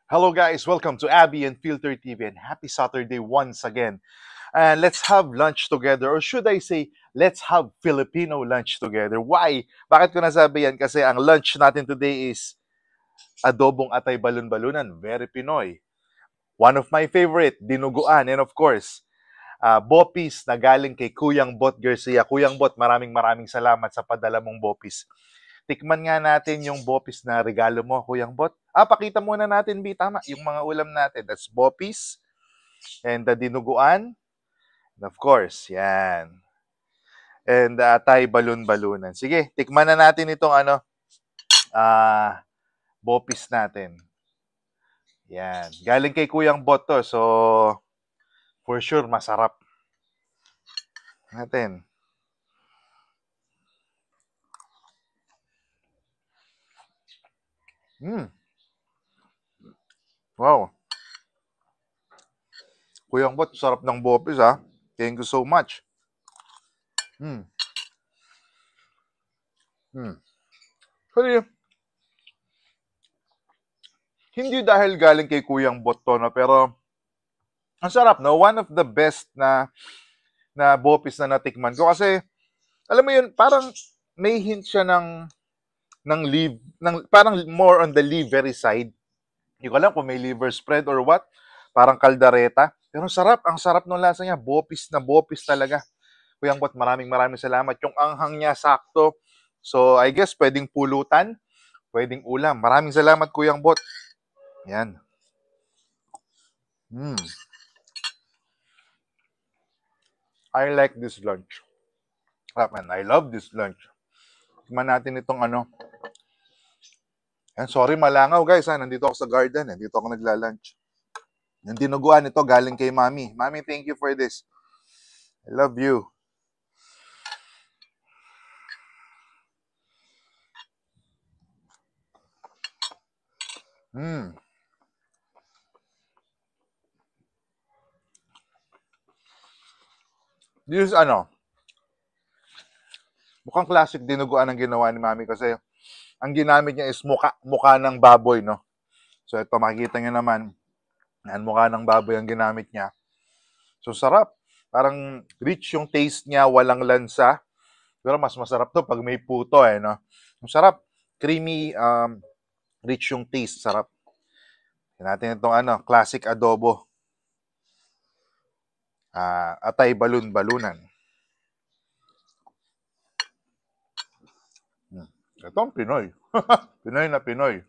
Hello, guys. Welcome to Abby and Filter TV, and happy Saturday once again. And let's have lunch together, or should I say, let's have Filipino lunch together. Why? Bakit ko nasabi yan? Kasi ang lunch natin today is adobong atay balon-balunan. Very Pinoy. One of my favorite, dinuguan. And of course, bopis na galing kay Kuyang Bot Garcia. Kuyang Bot, maraming salamat sa padala mong bopis. Tikman nga natin yung bopis na regalo mo, Kuyang Bot. Pakita muna natin, B, tama, yung mga ulam natin. That's bopis and the dinuguan. And of course, yan. And atay balon-balunan. Sige, tikman na natin itong bopis natin. Yan. Galing kay Kuyang Bot to. So, for sure, masarap. Natin. Wow. Kuyang Bot, sarap ng bopis, ha. Thank you so much. Actually, hindi dahil galing kay Kuyang Bot to, no? Pero, ang sarap, no? One of the best na bopis na natikman ko. Kasi, alam mo yun, parang may hint siya parang more on the livery side. Hindi ko alam kung may liver spread or what. Parang kaldareta. Pero ang sarap ng lasa niya. Bopis na bopis talaga. Kuyang Bot, maraming salamat. Yung anghang niya sakto. So, I guess pwedeng pulutan, pwedeng ulam. Maraming salamat, Kuyang Bot. Yan. I like this lunch. Man, I love this lunch. Tignan natin itong And sorry, malangaw guys. Nandito ako sa garden. Nandito ako nagla-lunch. Yung dinuguan ito galing kay Mami. Mami, thank you for this. I love you. This is mukhang classic dinuguan ang ginawa ni Mami kasi ang ginamit niya is mukha ng baboy, no? So ito, makikita niyo naman, mukha ng baboy ang ginamit niya. So sarap. Parang rich yung taste niya, walang lansa. Pero mas masarap to pag may puto, no? Ang sarap. Creamy, rich yung taste. Sarap. Yan natin itong classic adobo. Atay balon-balunan. Ito ang Pinoy. Pinoy na Pinoy.